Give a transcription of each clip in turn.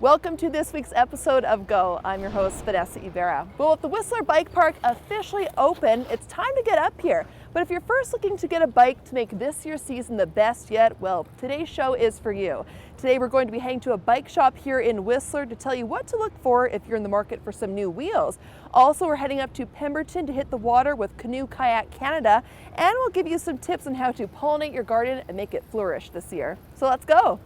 Welcome to this week's episode of Go. I'm your host, Vanessa Ybarra. Well, with the Whistler Bike Park officially open, it's time to get up here. But if you're first looking to get a bike to make this year's season the best yet, well, today's show is for you. Today we're going to be heading to a bike shop here in Whistler to tell you what to look for if you're in the market for some new wheels. Also, we're heading up to Pemberton to hit the water with Canoe, Kayak Canada, and we'll give you some tips on how to pollinate your garden and make it flourish this year. So let's go.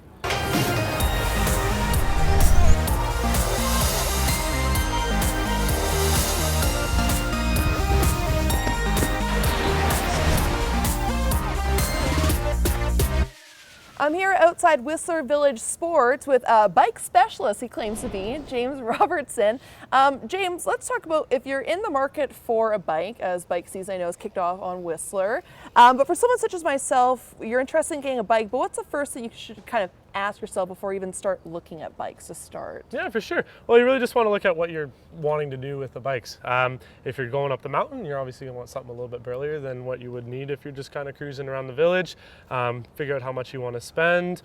I'm here outside Whistler Village Sports with a bike specialist, he claims to be, James Robertson. James, let's talk about if you're in the market for a bike, as bike season I know is kicked off on Whistler. But for someone such as myself, you're interested in getting a bike, but what's the first thing you should kind of ask yourself before you even start looking at bikes to start? Yeah, for sure. Well, you really just want to look at what you're wanting to do with the bikes. If you're going up the mountain, you're obviously going to want something a little bit burlier than what you would need if you're just kind of cruising around the village. Figure out how much you want to spend.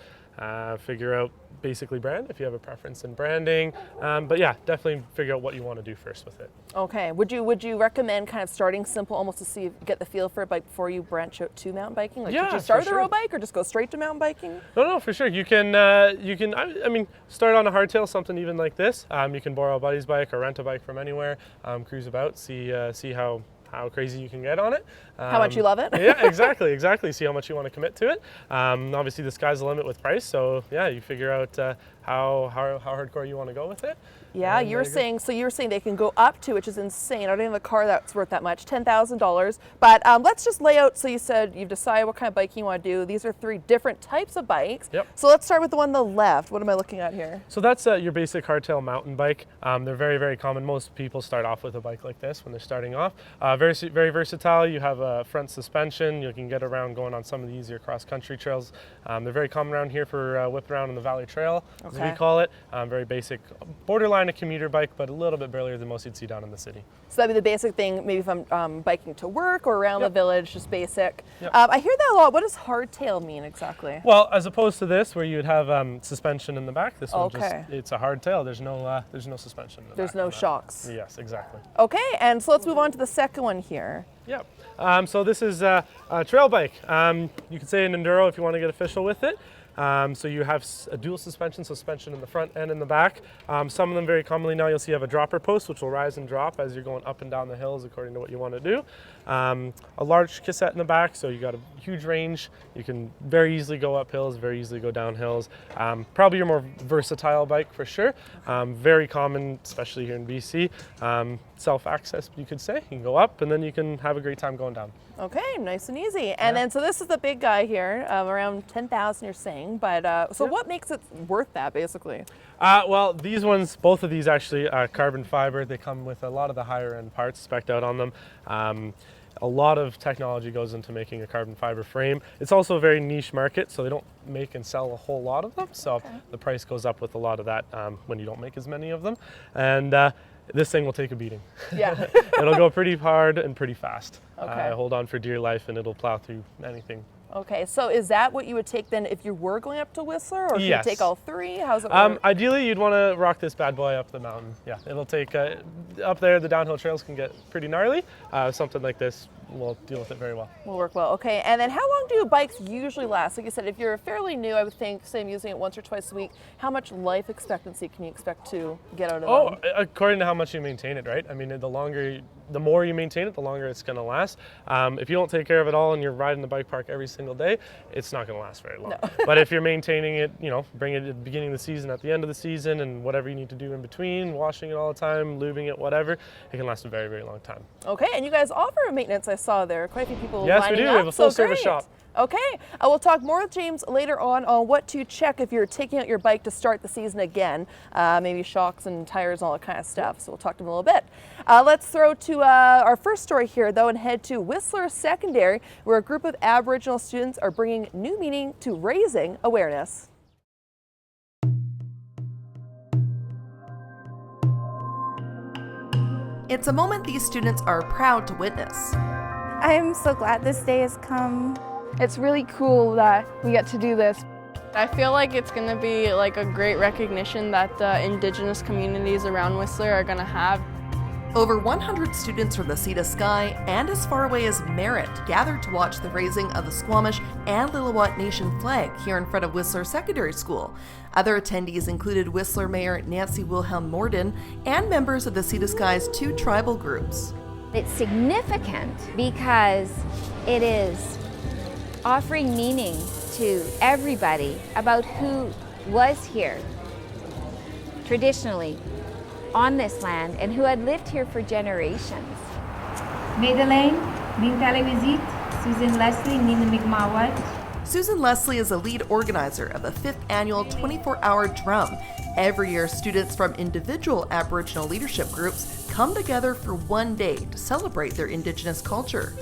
Figure out basically brand if you have a preference in branding. But yeah, definitely figure out what you want to do first with it. Okay. Would you recommend kind of starting simple, almost to see get the feel for a bike before you branch out to mountain biking? Like, yeah, should you start with a sure. road bike or just go straight to mountain biking? No, for sure. You can I mean, start on a hardtail, something even like this. You can borrow a buddy's bike or rent a bike from anywhere, cruise about, see how crazy you can get on it. How much you love it? Yeah, exactly. See how much you want to commit to it. Obviously, the sky's the limit with price, so yeah, you figure out how hardcore you want to go with it. Yeah, you were saying they can go up to, which is insane. I don't even have a car that's worth that much, $10,000. But let's just lay out. So you said you've decided what kind of bike you want to do. These are 3 different types of bikes. Yep. So let's start with the one on the left. What am I looking at here? So that's your basic hardtail mountain bike. They're very, very common. Most people start off with a bike like this when they're starting off. Very, very versatile. You have a front suspension. You can get around going on some of the easier cross-country trails. They're very common around here for whip around on the Valley Trail, as we call it. Very basic, borderline a commuter bike, but a little bit burlier than most you'd see down in the city. So that'd be the basic thing, maybe if I'm biking to work or around the village, just basic. Yep. I hear that a lot. What does hardtail mean exactly? Well, as opposed to this, where you'd have suspension in the back, this one Okay. it's a hardtail. There's no suspension in the There's back no on that. shocks. Yes, exactly. Okay, and so let's move on to the second one here. Yep. So this is a trail bike. You could say an enduro if you want to get official with it. So you have a dual suspension in the front and in the back. Some of them very commonly now you'll see you have a dropper post, which will rise and drop as you're going up and down the hills according to what you want to do. A large cassette in the back, so you got a huge range. You can very easily go up hills, very easily go down hills. Probably your more versatile bike for sure. Very common, especially here in BC. Self-access, you could say. You can go up and then you can have a great time going down. Okay, nice and easy. And then, so this is the big guy here, around 10,000 you're saying, but so what makes it worth that basically? Well, these ones, both of these actually are carbon fiber. They come with a lot of the higher end parts spec'd out on them. A lot of technology goes into making a carbon fiber frame. It's also a very niche market, so they don't make and sell a whole lot of them. So the price goes up with a lot of that when you don't make as many of them. And this thing will take a beating. Yeah. It'll go pretty hard and pretty fast. Okay. Hold on for dear life and it'll plow through anything. Okay, so is that what you would take then if you were going up to Whistler, or can you take all 3? How's it work? Ideally, you'd want to rock this bad boy up the mountain. Yeah, it'll take, up there, the downhill trails can get pretty gnarly. Something like this will deal with it very well. Will work well, okay. And then how long do bikes usually last? Like you said, if you're fairly new, I would think, say I'm using it once or twice a week, how much life expectancy can you expect to get out of them? According to how much you maintain it, right? I mean, the more you maintain it, the longer it's going to last. If you don't take care of it all and you're riding the bike park every single day, it's not going to last very long. No. But if you're maintaining it, bring it at the beginning of the season, at the end of the season, and whatever you need to do in between, washing it all the time, lubing it, whatever, it can last a very, very long time. Okay, and you guys offer maintenance, I saw there. Quite a few people Yes, lining we do. up. We have a full So service great. shop. Okay, we'll talk more with James later on what to check if you're taking out your bike to start the season again. Maybe shocks and tires and all that kind of stuff. So we'll talk to him a little bit. Let's throw to our first story here, though, and head to Whistler Secondary, where a group of Aboriginal students are bringing new meaning to raising awareness. It's a moment these students are proud to witness. I'm so glad this day has come. It's really cool that we get to do this. I feel like it's going to be like a great recognition that the Indigenous communities around Whistler are going to have. Over 100 students from the Sea to Sky and as far away as Merritt gathered to watch the raising of the Squamish and Lillooet Nation flag here in front of Whistler Secondary School. Other attendees included Whistler Mayor Nancy Wilhelm Morden and members of the Sea to Sky's 2 tribal groups. It's significant because it is offering meaning to everybody about who was here traditionally on this land and who had lived here for generations. Madeleine, Ning Talawisit, Susan Leslie, Nina Migmawat. Susan Leslie is a lead organizer of the 5th annual 24-hour drum. Every year, students from individual Aboriginal leadership groups come together for one day to celebrate their Indigenous culture.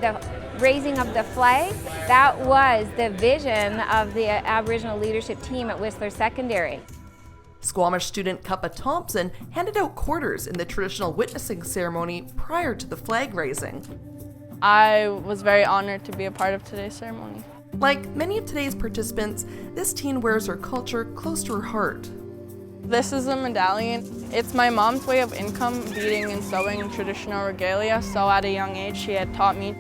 The raising of the flag, that was the vision of the Aboriginal leadership team at Whistler Secondary. Squamish student Cuppa Thompson handed out quarters in the traditional witnessing ceremony prior to the flag raising. I was very honored to be a part of today's ceremony. Like many of today's participants, this teen wears her culture close to her heart. This is a medallion. It's my mom's way of income, beading and sewing traditional regalia, so at a young age she had taught me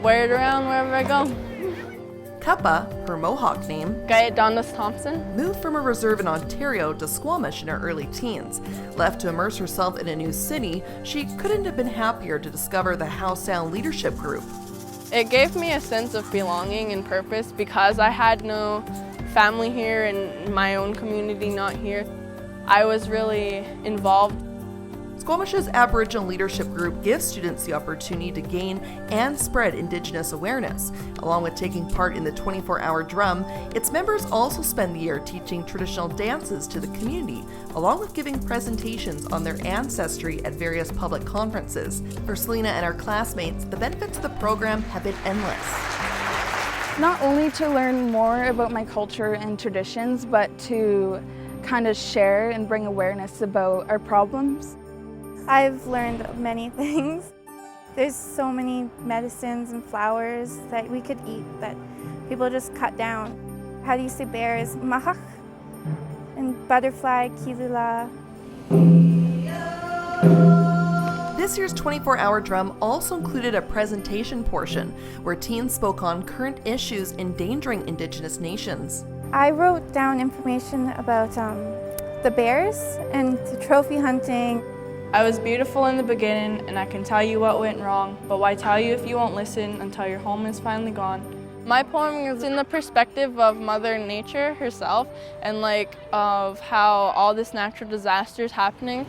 wear it around wherever I go. Cuppa, her Mohawk name, Kayak Thompson. moved from a reserve in Ontario to Squamish in her early teens. Left to immerse herself in a new city, she couldn't have been happier to discover the Howe Sound Leadership Group. It gave me a sense of belonging and purpose because I had no family here and my own community not here. I was really involved. Squamish's Aboriginal Leadership Group gives students the opportunity to gain and spread Indigenous awareness. Along with taking part in the 24-hour drum, its members also spend the year teaching traditional dances to the community, along with giving presentations on their ancestry at various public conferences. For Selena and her classmates, the benefits of the program have been endless. Not only to learn more about my culture and traditions, but to kind of share and bring awareness about our problems. I've learned many things. There's so many medicines and flowers that we could eat that people just cut down. How do you say bear is mahak, and butterfly, kilula. This year's 24-hour drum also included a presentation portion where teens spoke on current issues endangering Indigenous nations. I wrote down information about the bears and the trophy hunting. I was beautiful in the beginning, and I can tell you what went wrong, but why tell you if you won't listen until your home is finally gone? My poem is in the perspective of Mother Nature herself and of how all this natural disaster is happening.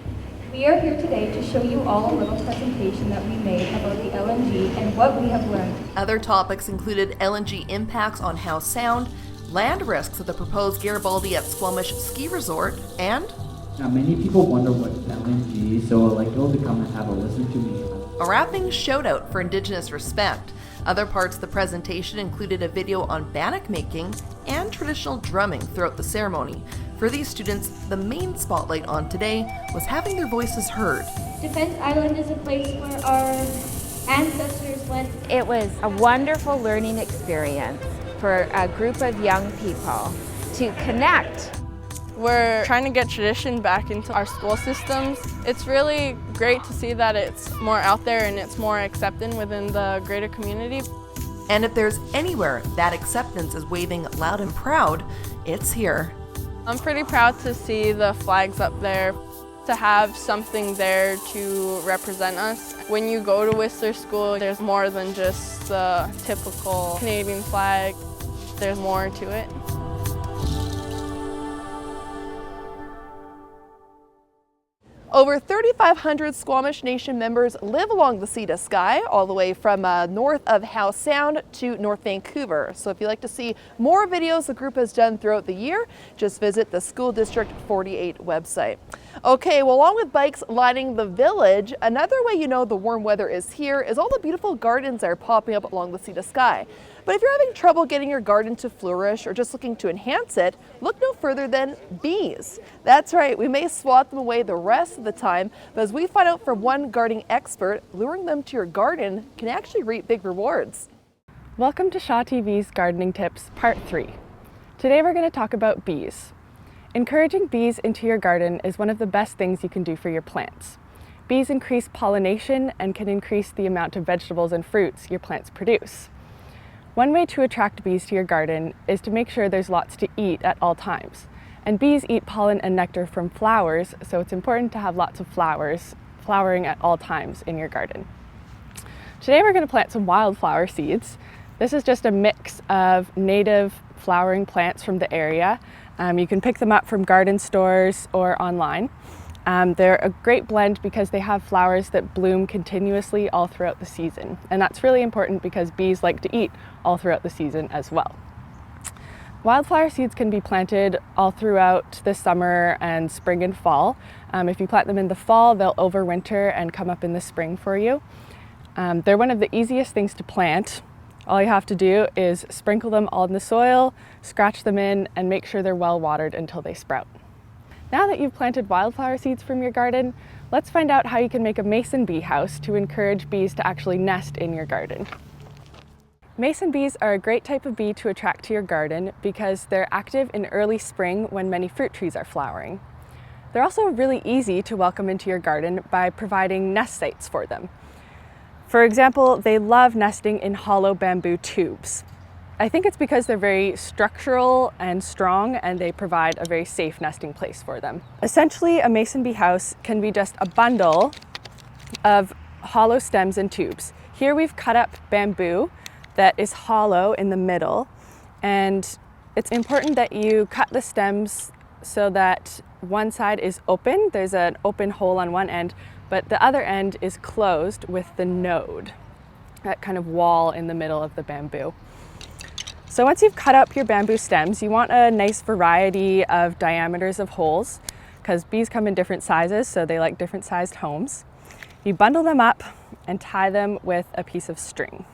We are here today to show you all a little presentation that we made about the LNG and what we have learned. Other topics included LNG impacts on Howe Sound, land risks of the proposed Garibaldi at Squamish Ski Resort, and now, many people wonder what LNG is, so I'd like you all to come and have a listen to me. a wrapping shout-out for Indigenous respect. Other parts of the presentation included a video on bannock making and traditional drumming throughout the ceremony. For these students, the main spotlight on today was having their voices heard. Defense Island is a place where our ancestors went. It was a wonderful learning experience for a group of young people to connect. We're trying to get tradition back into our school systems. It's really great to see that it's more out there and it's more accepted within the greater community. And if there's anywhere that acceptance is waving loud and proud, it's here. I'm pretty proud to see the flags up there, to have something there to represent us. When you go to Whistler School, there's more than just the typical Canadian flag. There's more to it. Over 3,500 Squamish Nation members live along the Sea to Sky, all the way from north of Howe Sound to North Vancouver. So if you'd like to see more videos the group has done throughout the year, just visit the School District 48 website. Okay, well, along with bikes lining the village, another way you know the warm weather is here is all the beautiful gardens that are popping up along the Sea to Sky. But if you're having trouble getting your garden to flourish or just looking to enhance it, look no further than bees. That's right, we may swat them away the rest of the time, but as we find out from one gardening expert, luring them to your garden can actually reap big rewards. Welcome to Shaw TV's Gardening Tips Part 3. Today we're going to talk about bees. Encouraging bees into your garden is one of the best things you can do for your plants. Bees increase pollination and can increase the amount of vegetables and fruits your plants produce. One way to attract bees to your garden is to make sure there's lots to eat at all times. And bees eat pollen and nectar from flowers, so it's important to have lots of flowers flowering at all times in your garden. Today we're going to plant some wildflower seeds. This is just a mix of native flowering plants from the area. You can pick them up from garden stores or online. They're a great blend because they have flowers that bloom continuously all throughout the season. And that's really important because bees like to eat all throughout the season as well. Wildflower seeds can be planted all throughout the summer and spring and fall. If you plant them in the fall, they'll overwinter and come up in the spring for you. They're one of the easiest things to plant. All you have to do is sprinkle them all in the soil, scratch them in, and make sure they're well watered until they sprout. Now that you've planted wildflower seeds from your garden, let's find out how you can make a mason bee house to encourage bees to actually nest in your garden. Mason bees are a great type of bee to attract to your garden because they're active in early spring when many fruit trees are flowering. They're also really easy to welcome into your garden by providing nest sites for them. For example, they love nesting in hollow bamboo tubes. I think it's because they're very structural and strong and they provide a very safe nesting place for them. Essentially, a mason bee house can be just a bundle of hollow stems and tubes. Here we've cut up bamboo that is hollow in the middle, and it's important that you cut the stems so that one side is open. There's an open hole on one end, but the other end is closed with the node, that kind of wall in the middle of the bamboo. So once you've cut up your bamboo stems, you want a nice variety of diameters of holes because bees come in different sizes, so they like different sized homes. You bundle them up and tie them with a piece of string.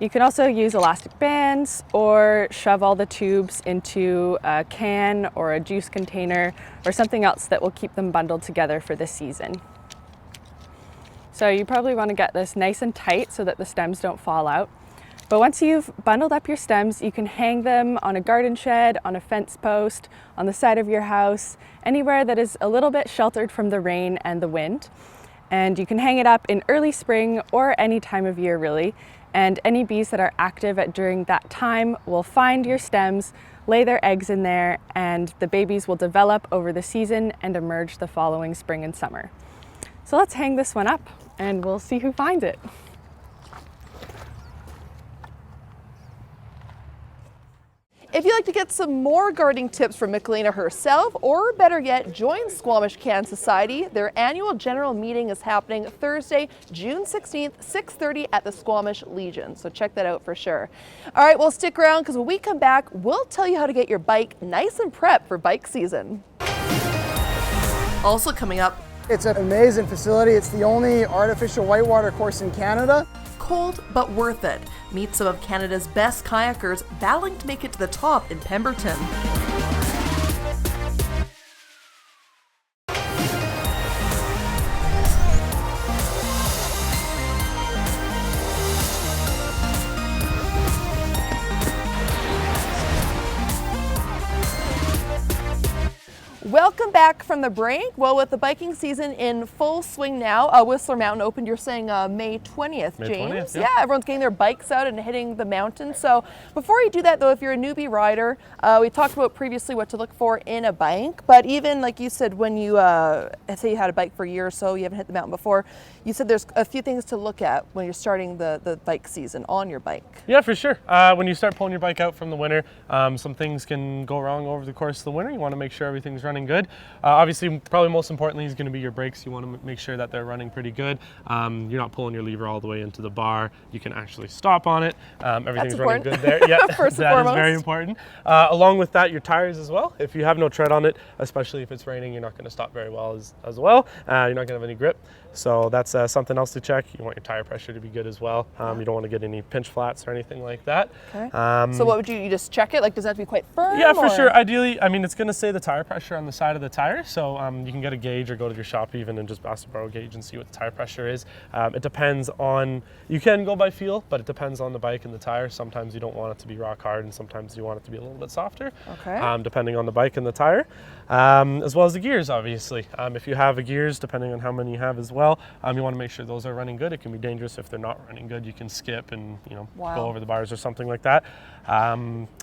You can also use elastic bands or shove all the tubes into a can or a juice container or something else that will keep them bundled together for the season. So you probably want to get this nice and tight so that the stems don't fall out. But once you've bundled up your stems, you can hang them on a garden shed, on a fence post, on the side of your house, anywhere that is a little bit sheltered from the rain and the wind. And you can hang it up in early spring or any time of year really. And any bees that are active during that time will find your stems, lay their eggs in there, and the babies will develop over the season and emerge the following spring and summer. So let's hang this one up and we'll see who finds it. If you'd like to get some more gardening tips from Michelina herself, or better yet, join Squamish Can Society, their annual general meeting is happening Thursday, June 16th, 6:30 at the Squamish Legion. So check that out for sure. All right, well, stick around because when we come back, we'll tell you how to get your bike nice and prepped for bike season. Also coming up, it's an amazing facility. It's the only artificial whitewater course in Canada. Cold but worth it. Meet some of Canada's best kayakers battling to make it to the top in Pemberton. Welcome back from the break. Well, with the biking season in full swing now, Whistler Mountain opened, you're saying May 20th, May James? 20th, yeah, everyone's getting their bikes out and hitting the mountain. So before you do that though, if you're a newbie rider, we talked about previously what to look for in a bike, but even like you said, when you, say you had a bike for a year or so, you haven't hit the mountain before, you said there's a few things to look at when you're starting the bike season on your bike. Yeah, for sure. When you start pulling your bike out from the winter, some things can go wrong over the course of the winter. You want to make sure everything's running good. Obviously, probably most importantly is going to be your brakes. You want to make sure that they're running pretty good. You're not pulling your lever all the way into the bar. You can actually stop on it. Everything's running good there. Yeah, First and that foremost. is very important. Along with that, your tires as well. If you have no tread on it, especially if it's raining, you're not going to stop very well as well. You're not going to have any grip. So that's something else to check. You want your tire pressure to be good as well. You don't want to get any pinch flats or anything like that. Okay. So what would you just check it? Like, does that have to be quite firm? Yeah, for or? sure. Ideally, I mean, it's going to say the tire pressure on the side of the tire, so you can get a gauge or go to your shop even and just ask to borrow a gauge and see what the tire pressure is. It depends on, you can go by feel, but it depends on the bike and the tire. Sometimes you don't want it to be rock hard and sometimes you want it to be a little bit softer, depending on the bike and the tire, as well as the gears, obviously. If you have the gears, depending on how many you have as well, you want to make sure those are running good. It can be dangerous if they're not running good. You can skip and go over the bars or something like that.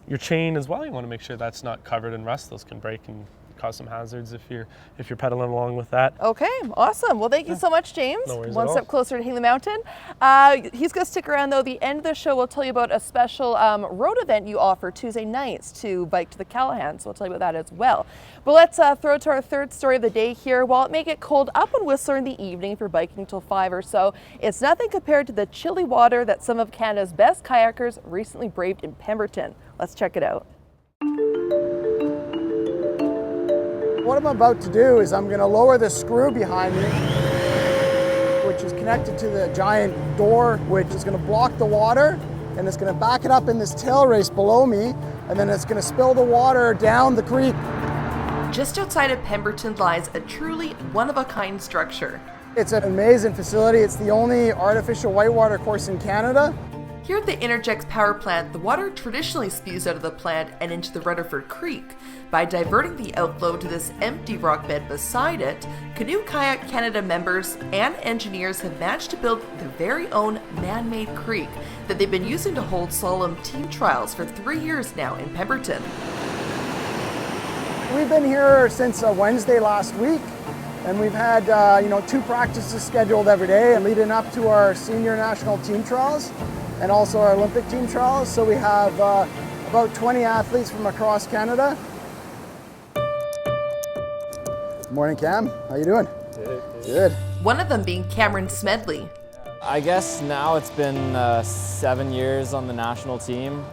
Your chain as well, you want to make sure that's not covered in rust. Those can break and cause some hazards if you're pedaling along with that. Okay, awesome. Well, thank you so much, James. No worries One at step all. closer to hitting the mountain. He's going to stick around, though. The end of the show, we'll tell you about a special road event you offer Tuesday nights to bike to the Callahan, so we'll tell you about that as well. But let's throw to our third story of the day here. While it may get cold up in Whistler in the evening if you're biking until 5 or so, it's nothing compared to the chilly water that some of Canada's best kayakers recently braved in Pemberton. Let's check it out. What I'm about to do is I'm going to lower the screw behind me, which is connected to the giant door, which is going to block the water, and it's going to back it up in this tail race below me, and then it's going to spill the water down the creek. Just outside of Pemberton lies a truly one-of-a-kind structure. It's an amazing facility. It's the only artificial whitewater course in Canada. Here at the Interjex power plant, the water traditionally spews out of the plant and into the Rutherford Creek. By diverting the outflow to this empty rock bed beside it, Canoe Kayak Canada members and engineers have managed to build their very own man-made creek that they've been using to hold solemn team trials for 3 years now in Pemberton. We've been here since Wednesday last week, and we've had 2 practices scheduled every day leading up to our senior national team trials and also our Olympic team trials. So we have about 20 athletes from across Canada. Morning, Cam. How you doing? Good. One of them being Cameron Smedley. I guess now it's been 7 years on the national team.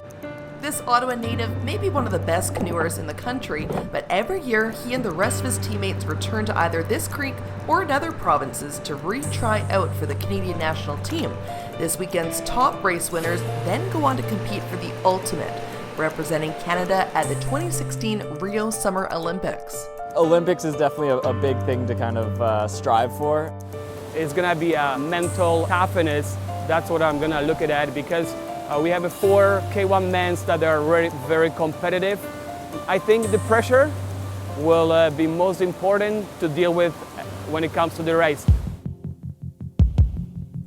This Ottawa native may be one of the best canoers in the country, but every year he and the rest of his teammates return to either this creek or in other provinces to retry out for the Canadian national team. This weekend's top race winners then go on to compete for the ultimate, representing Canada at the 2016 Rio Summer Olympics. Olympics is definitely a big thing to kind of strive for. It's gonna be a mental toughness. That's what I'm gonna look at because we have 4 K1 men's that are very competitive. I think the pressure will be most important to deal with when it comes to the race.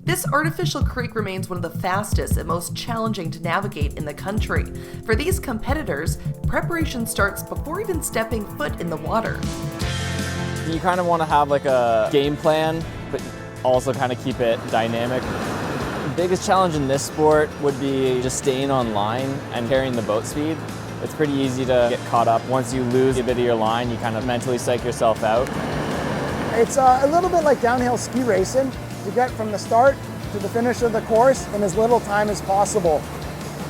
This artificial creek remains one of the fastest and most challenging to navigate in the country. For these competitors, preparation starts before even stepping foot in the water. You kind of want to have like a game plan, but also kind of keep it dynamic. The biggest challenge in this sport would be just staying on line and carrying the boat speed. It's pretty easy to get caught up. Once you lose a bit of your line, you kind of mentally psych yourself out. It's a little bit like downhill ski racing. To get from the start to the finish of the course in as little time as possible.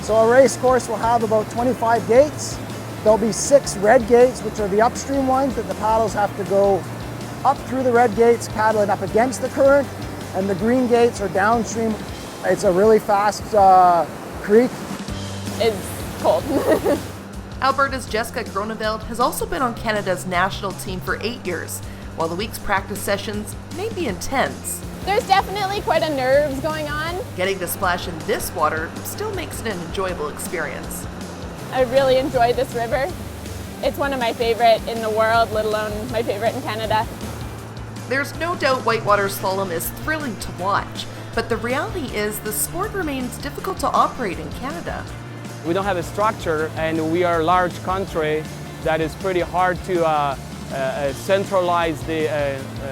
So a race course will have about 25 gates. There'll be 6 red gates, which are the upstream ones that the paddles have to go up through the red gates, paddling up against the current, and the green gates are downstream. It's a really fast creek. It's cold. Alberta's Jessica Groneveld has also been on Canada's national team for 8 years. While the week's practice sessions may be intense, there's definitely quite a nerves going on. getting to splash in this water still makes it an enjoyable experience. I really enjoy this river. It's one of my favorite in the world, let alone my favorite in Canada. There's no doubt whitewater slalom is thrilling to watch, but the reality is the sport remains difficult to operate in Canada. We don't have a structure, and we are a large country that is pretty hard to centralize the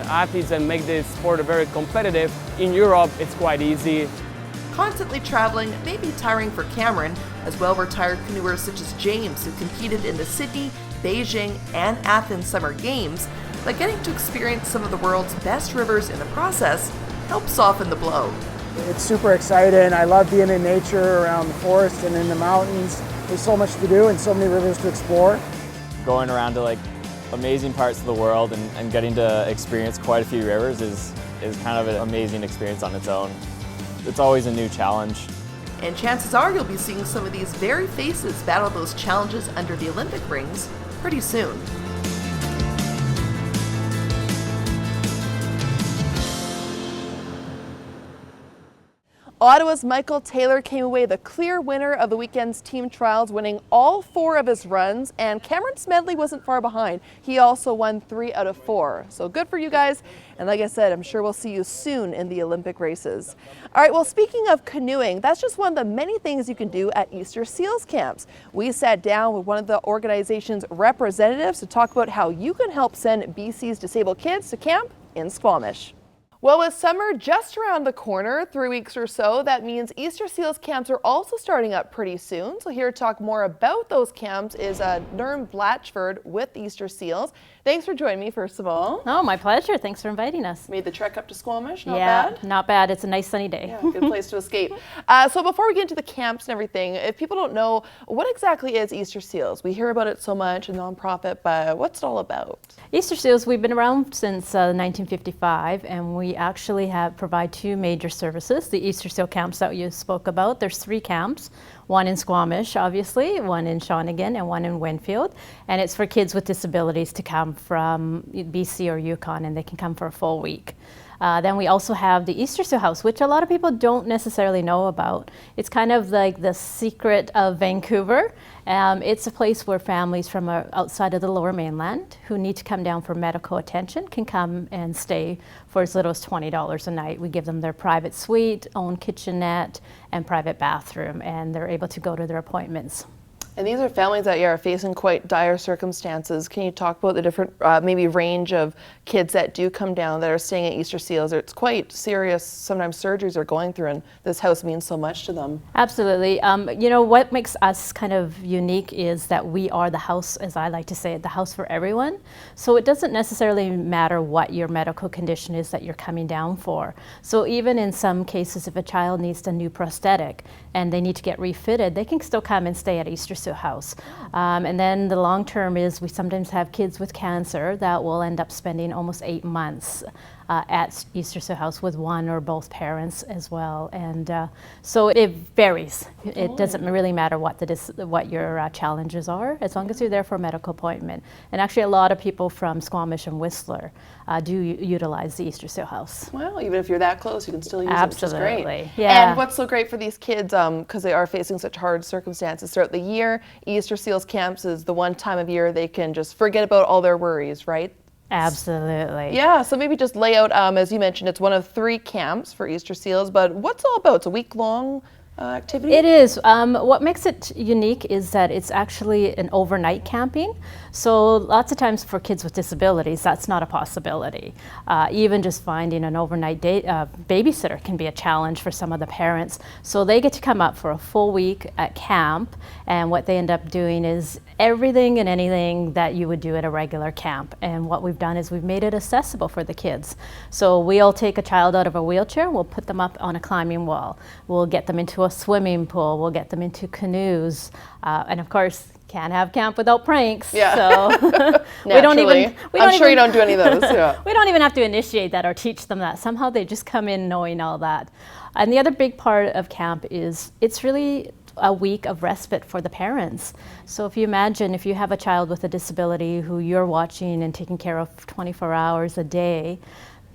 athletes and make this sport very competitive. In Europe, it's quite easy. Constantly traveling may be tiring for Cameron, as well-retired canoers such as James, who competed in the Sydney, Beijing, and Athens Summer Games, but getting to experience some of the world's best rivers in the process helps soften the blow. It's super exciting. I love being in nature, around the forest and in the mountains. There's so much to do and so many rivers to explore. Going around to like amazing parts of the world and getting to experience quite a few rivers is kind of an amazing experience on its own. It's always a new challenge. And chances are you'll be seeing some of these very faces battle those challenges under the Olympic rings pretty soon. Ottawa's Michael Taylor came away the clear winner of the weekend's team trials, winning all 4 of his runs, and Cameron Smedley wasn't far behind. He also won 3 out of 4. So good for you guys, and like I said, I'm sure we'll see you soon in the Olympic races. All right, well, speaking of canoeing, that's just one of the many things you can do at Easter Seals camps. We sat down with one of the organization's representatives to talk about how you can help send BC's disabled kids to camp in Squamish. Well, with summer just around the corner, 3 weeks or so, that means Easter Seals camps are also starting up pretty soon. So here to talk more about those camps is Nurm Blatchford with Easter Seals. Thanks for joining me, first of all. Oh, my pleasure. Thanks for inviting us. Made the trek up to Squamish, not bad? Not bad. It's a nice sunny day. Yeah, good place to escape. So before we get into the camps and everything, if people don't know, what exactly is Easter Seals? We hear about it so much, a nonprofit, but what's it all about? Easter Seals, we've been around since 1955, and we actually provide 2 major services. The Easter Seal camps that you spoke about, there's 3 camps. One in Squamish, obviously, one in Shawnigan, and one in Winfield. And it's for kids with disabilities to come from BC or Yukon, and they can come for a full week. Then we also have the Easter Seal House, which a lot of people don't necessarily know about. It's kind of like the secret of Vancouver. It's a place where families from outside of the Lower Mainland who need to come down for medical attention can come and stay for as little as $20 a night. We give them their private suite, own kitchenette, and private bathroom, and they're able to go to their appointments. And these are families that are facing quite dire circumstances. Can you talk about the different, maybe range of kids that do come down that are staying at Easter Seals? It's quite serious, sometimes surgeries are going through, and this house means so much to them. Absolutely. You know, what makes us kind of unique is that we are the house, as I like to say, the house for everyone. So it doesn't necessarily matter what your medical condition is that you're coming down for. So even in some cases, if a child needs a new prosthetic and they need to get refitted, they can still come and stay at Easter Seal House. And then the long term is we sometimes have kids with cancer that will end up spending almost 8 months at Easter Seal House with one or both parents as well. And so it varies. It doesn't really matter what your challenges are, as long as you're there for a medical appointment. And actually a lot of people from Squamish and Whistler do utilize the Easter Seal House. Well, even if you're that close, you can still use Absolutely. it, which is great. Yeah. And what's so great for these kids, because they are facing such hard circumstances throughout the year, Easter Seals camps is the one time of year they can just forget about all their worries, right? Absolutely. Yeah, so maybe just lay out, as you mentioned, it's one of 3 camps for Easter Seals, but what's it all about? It's a week-long activity? It is. What makes it unique is that it's actually an overnight camping. So lots of times for kids with disabilities, that's not a possibility. Even just finding an overnight babysitter can be a challenge for some of the parents. So they get to come up for a full week at camp, and what they end up doing is everything and anything that you would do at a regular camp. And what we've done is we've made it accessible for the kids. So we'll take a child out of a wheelchair, we'll put them up on a climbing wall, we'll get them into a swimming pool, we'll get them into canoes, and of course, can't have camp without pranks. Yeah. So I'm sure you don't do any of those. Yeah. We don't even have to initiate that or teach them that. Somehow they just come in knowing all that. And the other big part of camp is it's really a week of respite for the parents. So if you imagine if you have a child with a disability who you're watching and taking care of 24 hours a day,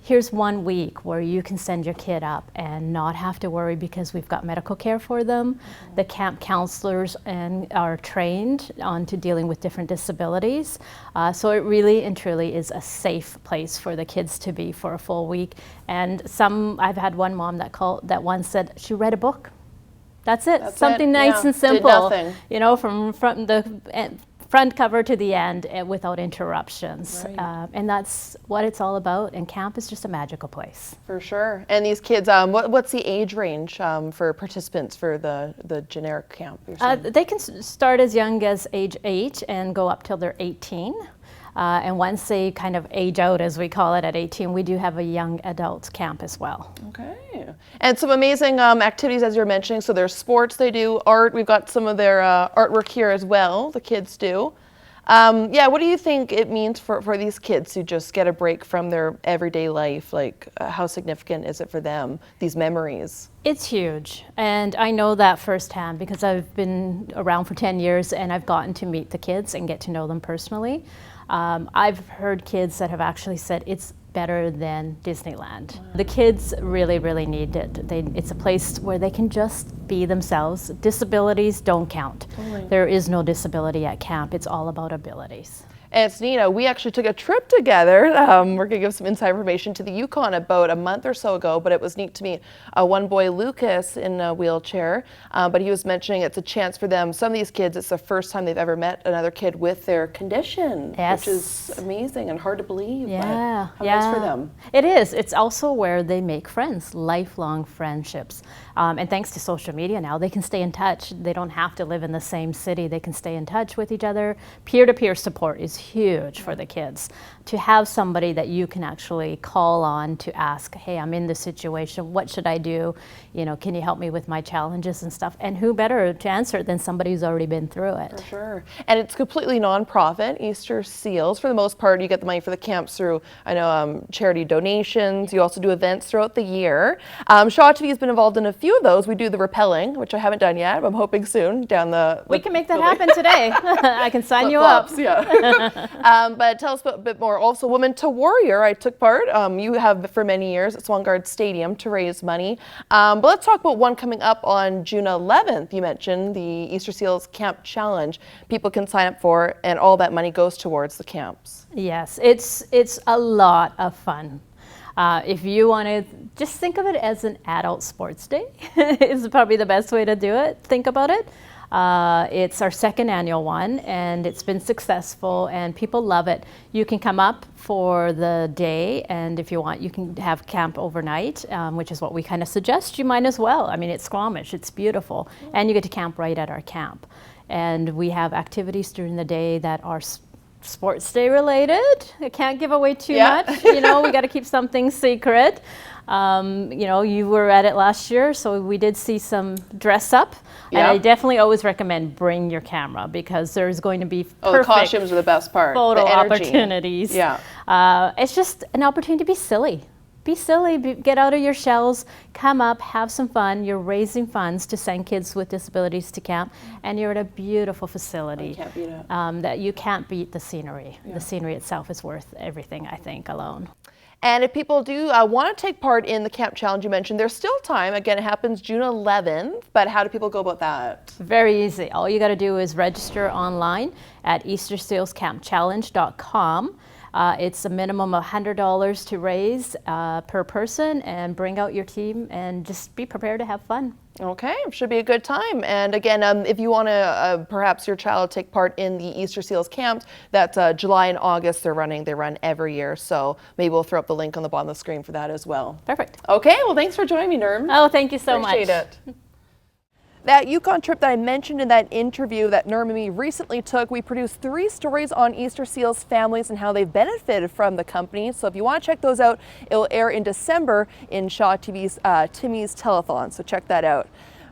here's 1 week where you can send your kid up and not have to worry because we've got medical care for them. The camp counselors are trained onto dealing with different disabilities. So it really and truly is a safe place for the kids to be for a full week. And I've had one mom that once said she read a book. That's it. That's something it. nice and simple. Did nothing. You know, from the front cover to the end without interruptions. Right. And that's what it's all about, and camp is just a magical place. For sure. And these kids, what's the age range for participants for the generic camp? They can start as young as age 8 and go up till they're 18. And once they kind of age out, as we call it, at 18, we do have a young adult camp as well. Okay. And some amazing activities, as you're mentioning. So there's sports, they do art. We've got some of their artwork here as well, the kids do. Yeah, what do you think it means for these kids to just get a break from their everyday life? Like, how significant is it for them, these memories? It's huge, and I know that firsthand because I've been around for 10 years and I've gotten to meet the kids and get to know them personally. I've heard kids that have actually said it's better than Disneyland. The kids really, really need it. It's a place where they can just be themselves. Disabilities don't count. There is no disability at camp. It's all about abilities. And it's neat. We actually took a trip together. We're going to give some inside information to the Yukon about a month or so ago, but it was neat to meet one boy, Lucas, in a wheelchair. But he was mentioning it's a chance for them. Some of these kids, it's the first time they've ever met another kid with their condition, which is amazing and hard to believe. Yeah, but how nice for them. It is. It's also where they make friends, lifelong friendships. And thanks to social media now, they can stay in touch. They don't have to live in the same city. They can stay in touch with each other. Peer-to-peer support is huge for the kids. To have somebody that you can actually call on to ask, hey, I'm in this situation, what should I do? You know, can you help me with my challenges and stuff? And who better to answer it than somebody who's already been through it? For sure. And it's completely non-profit, Easter Seals. For the most part, you get the money for the camps through, I know, charity donations. You also do events throughout the year. Shaw TV has been involved in a few of those. We do the rappelling, which I haven't done yet, but I'm hoping soon down the... We can make that happen today. I can sign you up. Yeah. But tell us a bit more. Also, Woman to Warrior, I took part. You have for many years at Swung Stadium to raise money. But let's talk about one coming up on June 11th. You mentioned the Easter Seals Camp Challenge. People can sign up for, and all that money goes towards the camps. Yes, it's a lot of fun. If you want to just think of it as an adult sports day, is probably the best way to do it. Think about it. It's our second annual one, and it's been successful, and people love it. You can come up for the day, and if you want, you can have camp overnight, which is what we kind of suggest. You might as well. I mean, it's Squamish, it's beautiful, and you get to camp right at our camp. And we have activities during the day that are sports day related. I can't give away too much. You know, we got to keep something secret. You know, you were at it last year, so we did see some dress up. And I definitely always recommend bring your camera, because there's going to be the costumes are the best part. Photo opportunities. Yeah. It's just an opportunity to be silly. Be silly, get out of your shells, come up, have some fun. You're raising funds to send kids with disabilities to camp, and you're at a beautiful facility. You can't beat it. That you can't beat the scenery. Yeah. The scenery itself is worth everything, I think, alone. And if people do want to take part in the Camp Challenge you mentioned, there's still time. Again, it happens June 11th, but how do people go about that? Very easy. All you got to do is register online at eastersealscampchallenge.com. It's a minimum of $100 to raise per person, and bring out your team and just be prepared to have fun. Okay, should be a good time. And again, if you want to perhaps your child take part in the Easter Seals camp, that's July and August they're running. They run every year, so maybe we'll throw up the link on the bottom of the screen for that as well. Perfect. Okay, well thanks for joining me, Nirm. Oh, thank you so much. Appreciate it. That Yukon trip that I mentioned in that interview that Nirm and me recently took, we produced 3 stories on Easter Seals families and how they've benefited from the company. So if you want to check those out, it will air in December in Shaw TV's Timmy's Telethon. So check that out.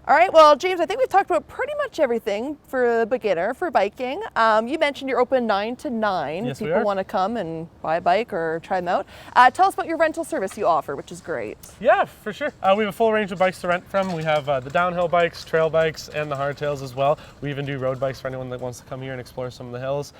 All right, well, James, I think we've talked about pretty much everything for the beginner, for biking. You mentioned you're open 9 to 9. Yes, People want to come and buy a bike or try them out. Tell us about your rental service you offer, which is great. Yeah, for sure. We have a full range of bikes to rent from. We have the downhill bikes, trail bikes, and the hardtails as well. We even do road bikes for anyone that wants to come here and explore some of the hills.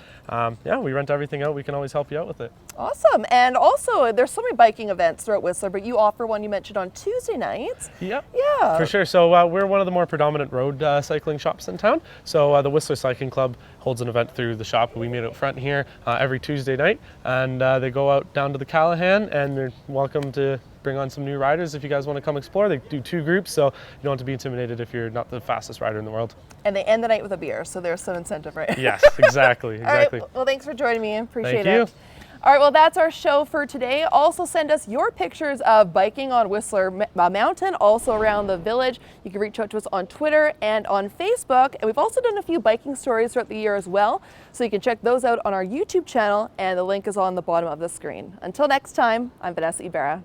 Yeah, we rent everything out. We can always help you out with it. Awesome. And also, there's so many biking events throughout Whistler, but you offer one you mentioned on Tuesday nights. Yep. Yeah. For sure. So we're one of the more predominant road cycling shops in town. So the Whistler Cycling Club holds an event through the shop. We meet out front here every Tuesday night, and they go out down to the Callahan, and they're welcome to bring on some new riders if you guys want to come explore. They do 2 groups, so you don't have to be intimidated if you're not the fastest rider in the world. And they end the night with a beer, so there's some incentive, right? Yes, exactly. Exactly. All right, well, thanks for joining me. Appreciate Thank you. it. All right, well, that's our show for today. Also send us your pictures of biking on Whistler Mountain, also around the village. You can reach out to us on Twitter and on Facebook. And we've also done a few biking stories throughout the year as well. So you can check those out on our YouTube channel, and the link is on the bottom of the screen. Until next time, I'm Vanessa Ybarra.